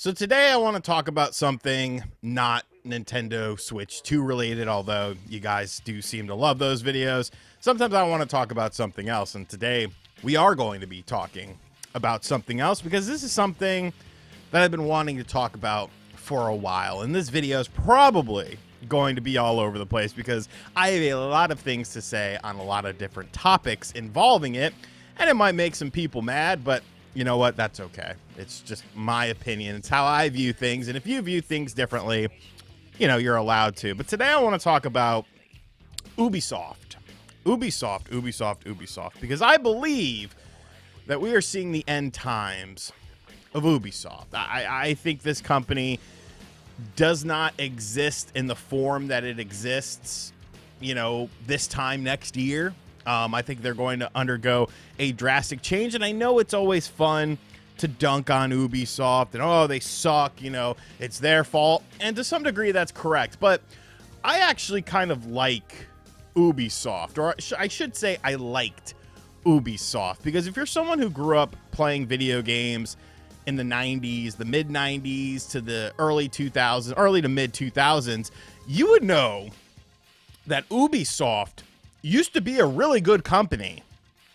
So today I want to talk about something not Nintendo Switch 2 related, although you guys do seem to love those videos. Sometimes I want to talk about something else, and today we are going to be talking about something else because this is something that I've been wanting to talk about for a while, and this video is probably going to be all over the place because I have a lot of things to say on a lot of different topics involving it, and it might make some people mad, but you know what? That's okay. It's just my opinion. It's how I view things. And if you view things differently, you know, you're allowed to. But today I want to talk about Ubisoft. Ubisoft. Because I believe that we are seeing the end times of Ubisoft. I think this company does not exist in the form that it exists, you know, this time next year. I think they're going to undergo a drastic change, and I know it's always fun to dunk on Ubisoft and, oh, they suck, you know, it's their fault, and to some degree that's correct, but I actually kind of like Ubisoft, or I should say I liked Ubisoft, because if you're someone who grew up playing video games in the 90s, the mid-90s to the early to mid-2000s, you would know that Ubisoft used to be a really good company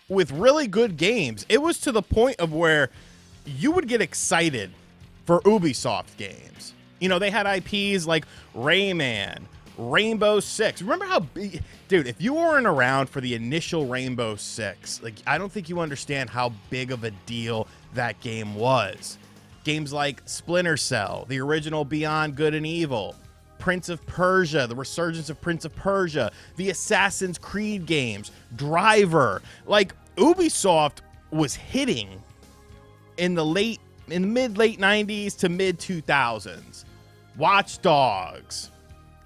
with really good games. It was to the point of where you would get excited for Ubisoft games. You know, they had IPs like Rayman, Rainbow Six. Remember how big, dude, if you weren't around for the initial Rainbow Six, like, I don't think you understand how big of a deal that game was. Games like Splinter Cell, the original Beyond Good and Evil, Prince of Persia, the resurgence of Prince of Persia, the Assassin's Creed games, Driver. Like, Ubisoft was hitting in the mid-late 90s to mid-2000s. Watch Dogs.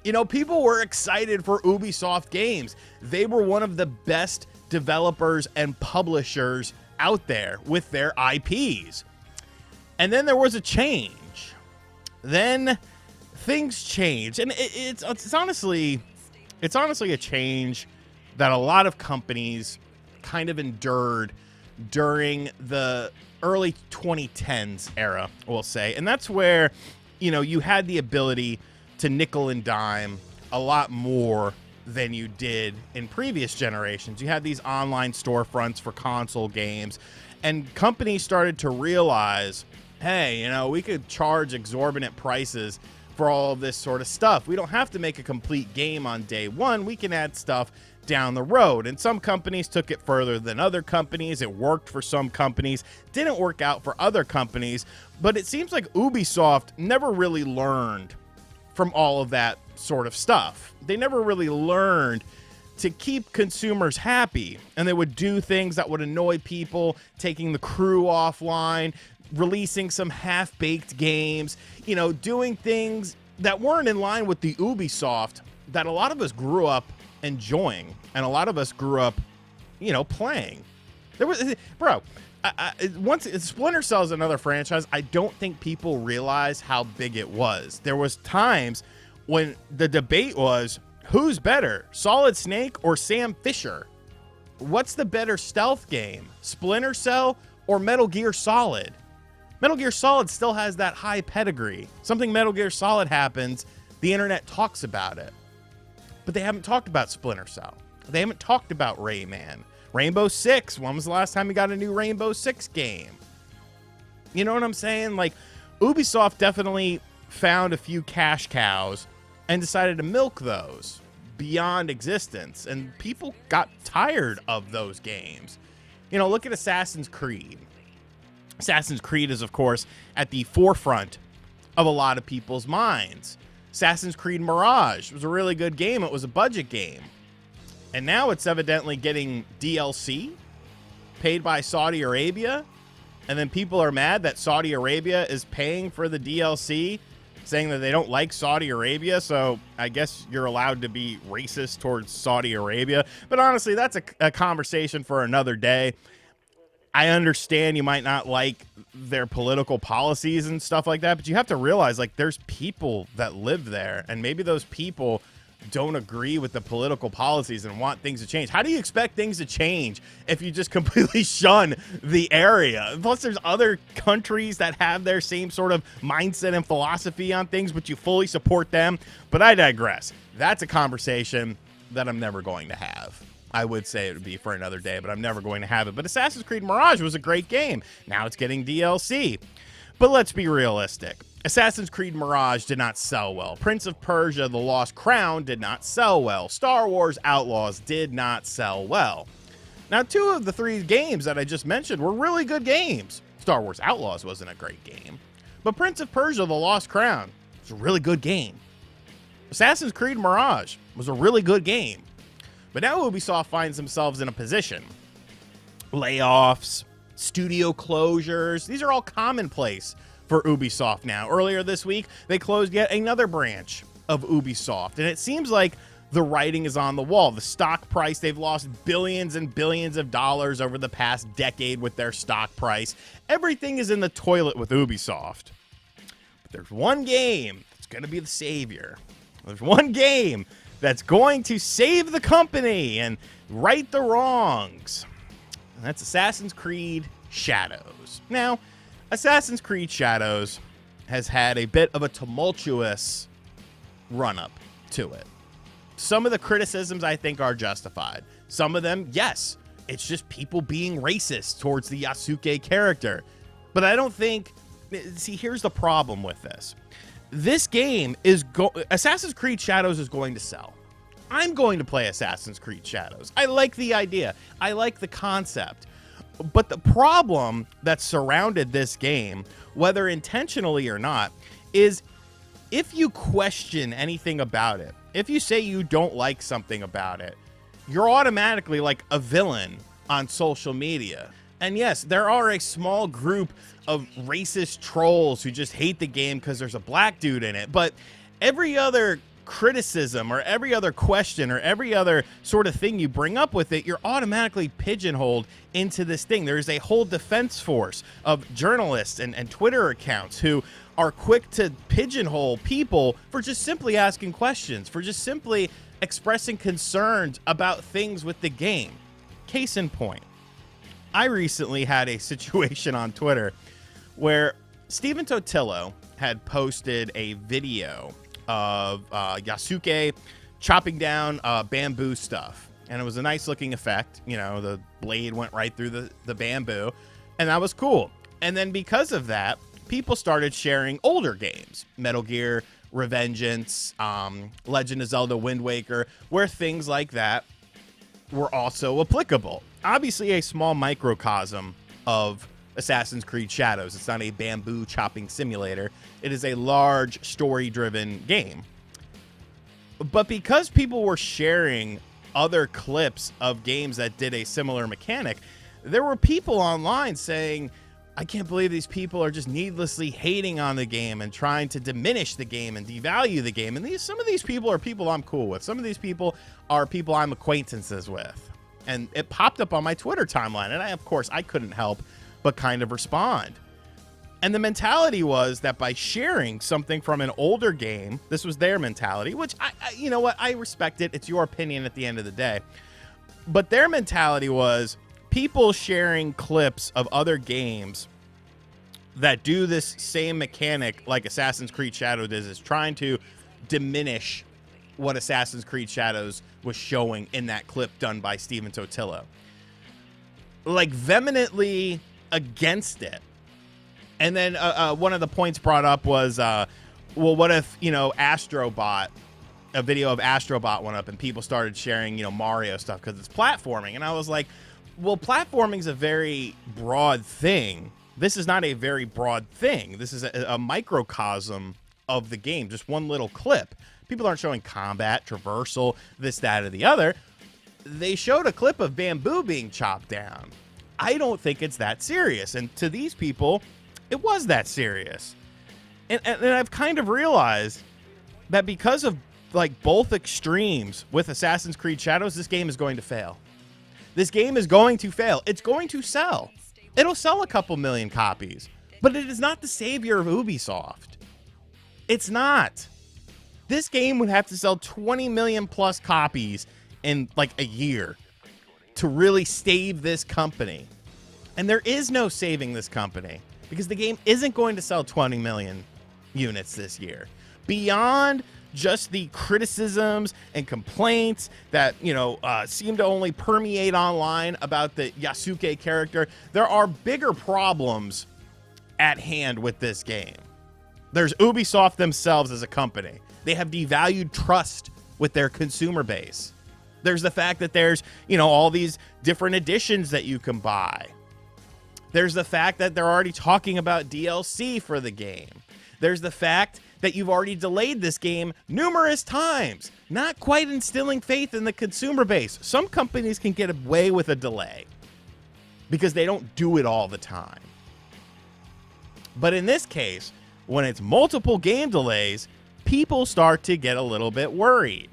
You know, people were excited for Ubisoft games. They were one of the best developers and publishers out there with their IPs. And then there was a change. Then things change, and it's honestly a change that a lot of companies kind of endured during the early 2010s era, we'll say. And that's where, you know, you had the ability to nickel and dime a lot more than you did in previous generations. You had these online storefronts for console games, and companies started to realize, hey, you know, we could charge exorbitant prices for all of this sort of stuff. We don't have to make a complete game on day one. We can add stuff down the road. And some companies took it further than other companies. It worked for some companies, didn't work out for other companies. But it seems like Ubisoft never really learned from all of that sort of stuff. They never really learned to keep consumers happy. And they would do things that would annoy people, taking the crew offline, releasing some half-baked games, you know, doing things that weren't in line with the Ubisoft that a lot of us grew up enjoying, and a lot of us grew up, you know, playing. There was, bro, once Splinter Cell is another franchise, I don't think people realize how big it was. There was times when the debate was, who's better, Solid Snake or Sam Fisher? What's the better stealth game, Splinter Cell or Metal Gear Solid? Metal Gear Solid still has that high pedigree. Something Metal Gear Solid happens, the internet talks about it. But they haven't talked about Splinter Cell. They haven't talked about Rayman. Rainbow Six, when was the last time we got a new Rainbow Six game? You know what I'm saying? Like, Ubisoft definitely found a few cash cows and decided to milk those beyond existence. And people got tired of those games. You know, look at Assassin's Creed. Assassin's Creed is, of course, at the forefront of a lot of people's minds. Assassin's Creed Mirage was a really good game. It was a budget game. And now it's evidently getting DLC paid by Saudi Arabia. And then people are mad that Saudi Arabia is paying for the DLC, saying that they don't like Saudi Arabia. So I guess you're allowed to be racist towards Saudi Arabia. But honestly, that's a conversation for another day. I understand you might not like their political policies and stuff like that, but you have to realize, like, there's people that live there, and maybe those people don't agree with the political policies and want things to change. How do you expect things to change if you just completely shun the area? Plus, there's other countries that have their same sort of mindset and philosophy on things, but you fully support them. But I digress. That's a conversation that I'm never going to have. I would say it would be for another day, but I'm never going to have it. But Assassin's Creed Mirage was a great game. Now it's getting DLC. But let's be realistic. Assassin's Creed Mirage did not sell well. Prince of Persia: The Lost Crown did not sell well. Star Wars Outlaws did not sell well. Now, 2 of the 3 games that I just mentioned were really good games. Star Wars Outlaws wasn't a great game, but Prince of Persia: The Lost Crown was a really good game. Assassin's Creed Mirage was a really good game. But now Ubisoft finds themselves in a position. Layoffs, studio closures, these are all commonplace for Ubisoft now. Earlier this week, they closed yet another branch of Ubisoft, and it seems like the writing is on the wall. The stock price, they've lost billions and billions of dollars over the past decade with their stock price. Everything is in the toilet with Ubisoft. But there's one game that's going to be the savior. There's one game that's going to save the company and right the wrongs. And that's Assassin's Creed Shadows. Now, Assassin's Creed Shadows has had a bit of a tumultuous run-up to it. Some of the criticisms, I think, are justified. Some of them, yes, it's just people being racist towards the Yasuke character. But I don't think... See, here's the problem with this. This game is... Assassin's Creed Shadows is going to sell. I'm going to play Assassin's Creed Shadows. I like the idea. I like the concept. But the problem that surrounded this game, whether intentionally or not, is if you question anything about it, if you say you don't like something about it, you're automatically like a villain on social media. And yes, there are a small group of racist trolls who just hate the game because there's a black dude in it. But every other criticism or every other question or every other sort of thing you bring up with it, you're automatically pigeonholed into this thing. There's a whole defense force of journalists and Twitter accounts who are quick to pigeonhole people for just simply asking questions, for just simply expressing concerns about things with the game. Case in point, I recently had a situation on Twitter where Stephen Totillo had posted a video of Yasuke chopping down bamboo stuff. And it was a nice looking effect. You know, the blade went right through the bamboo. And that was cool. And then because of that, people started sharing older games. Metal Gear, Revengeance, Legend of Zelda Wind Waker, where things like that were also applicable. Obviously a small microcosm of Assassin's Creed Shadows. It's not a bamboo chopping simulator. It is a large story-driven game. But because people were sharing other clips of games that did a similar mechanic, there were people online saying, I can't believe these people are just needlessly hating on the game and trying to diminish the game and devalue the game. And some of these people are people I'm cool with. Some of these people are people I'm acquaintances with. And it popped up on my Twitter timeline. And of course, I couldn't help but kind of respond. And the mentality was that by sharing something from an older game, this was their mentality, which you know what, I respect it. It's your opinion at the end of the day. But their mentality was people sharing clips of other games that do this same mechanic like Assassin's Creed Shadows is trying to diminish what Assassin's Creed Shadows was showing in that clip done by Stephen Totillo. Like vehemently against it. And then one of the points brought up was, well, what if, you know, Astrobot, a video of Astrobot went up and people started sharing, you know, Mario stuff because it's platforming. And I was like, well, platforming is a very broad thing. This is not a very broad thing. This is a microcosm of the game, just one little clip. People aren't showing combat, traversal, this, that, or the other. They showed a clip of bamboo being chopped down. I don't think it's that serious. And to these people, it was that serious. And I've kind of realized that because of like both extremes with Assassin's Creed Shadows, this game is going to fail. This game is going to fail. It's going to sell. It'll sell a couple million copies, but it is not the savior of Ubisoft. It's not. This game would have to sell 20 million plus copies in like a year to really save this company. And there is no saving this company because the game isn't going to sell 20 million units this year. Beyond just the criticisms and complaints that, seem to only permeate online about the Yasuke character, there are bigger problems at hand with this game. There's Ubisoft themselves as a company. They have devalued trust with their consumer base. There's the fact that there's, all these different editions that you can buy. There's the fact that they're already talking about DLC for the game. There's the fact that you've already delayed this game numerous times, not quite instilling faith in the consumer base. Some companies can get away with a delay because they don't do it all the time. But in this case, when it's multiple game delays, people start to get a little bit worried.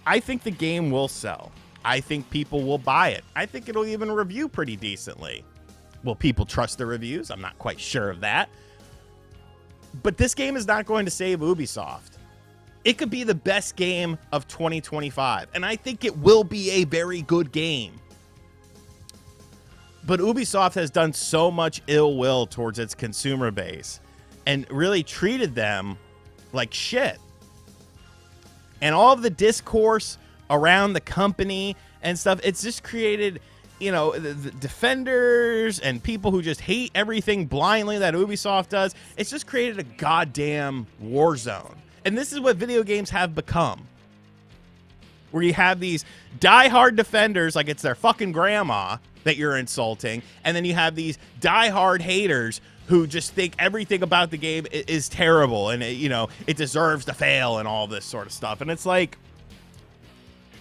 I think the game will sell. I think people will buy it. I think it'll even review pretty decently. Will people trust the reviews? I'm not quite sure of that. But this game is not going to save Ubisoft. It could be the best game of 2025, and I think it will be a very good game. But Ubisoft has done so much ill will towards its consumer base and really treated them like shit. And all of the discourse around the company and stuff, it's just created, the defenders and people who just hate everything blindly that Ubisoft does. It's just created a goddamn war zone. And this is what video games have become. Where you have these diehard defenders like it's their fucking grandma that you're insulting. And then you have these diehard haters who just think everything about the game is terrible and, it deserves to fail and all this sort of stuff. And it's like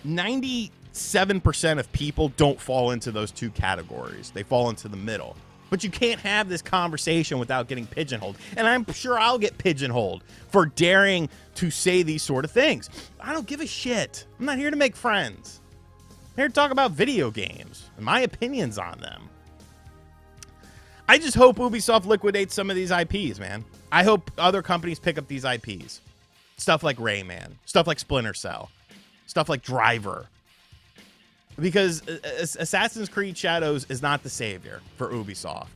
97% of people don't fall into those two categories. They fall into the middle. But you can't have this conversation without getting pigeonholed. And I'm sure I'll get pigeonholed for daring to say these sort of things. I don't give a shit. I'm not here to make friends. I'm here to talk about video games and my opinions on them. I just hope Ubisoft liquidates some of these IPs, man. I hope other companies pick up these IPs. Stuff like Rayman. Stuff like Splinter Cell. Stuff like Driver. Because Assassin's Creed Shadows is not the savior for Ubisoft.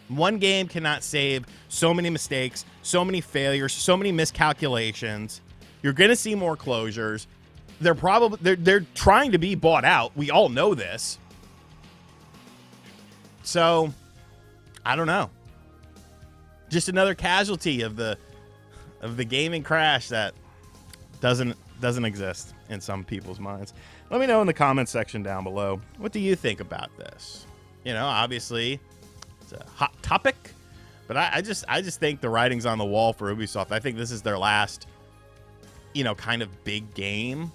One game cannot save so many mistakes, so many failures, so many miscalculations. You're going to see more closures. They're trying to be bought out. We all know this. So, I don't know. Just another casualty of the gaming crash that doesn't exist in some people's minds. Let me know in the comments section down below. What do you think about this? Obviously, it's a hot topic, but I just think the writing's on the wall for Ubisoft. I think this is their last, kind of big game.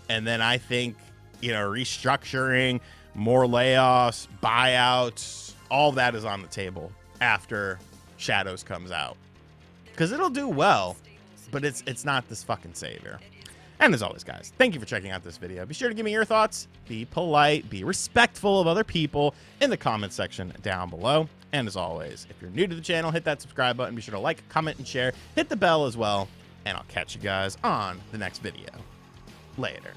And then I think, restructuring, more layoffs, buyouts, all that is on the table after Shadows comes out. Because it'll do well, but it's not this fucking savior. And as always, guys, thank you for checking out this video. Be sure to give me your thoughts. Be polite. Be respectful of other people in the comment section down below. And as always, if you're new to the channel, hit that subscribe button. Be sure to like, comment, and share. Hit the bell as well. And I'll catch you guys on the next video. Later.